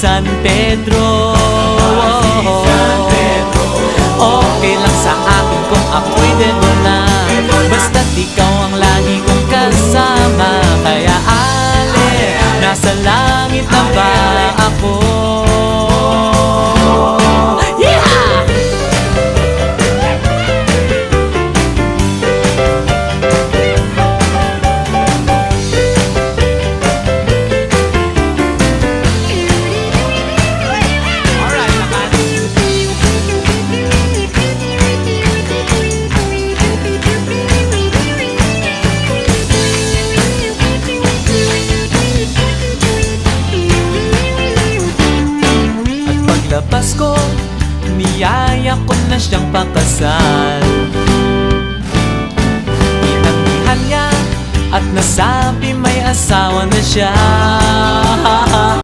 San Pedro. Okay lang sa akin kung ako'y dedo na, basta't ikaw ang lagi kong kasama. Kaya ale, nasa langit na ba ako? Paglabas ko, niyaya ko na siyang pakasal. Inanggihan niya at nasabi may asawa na siya.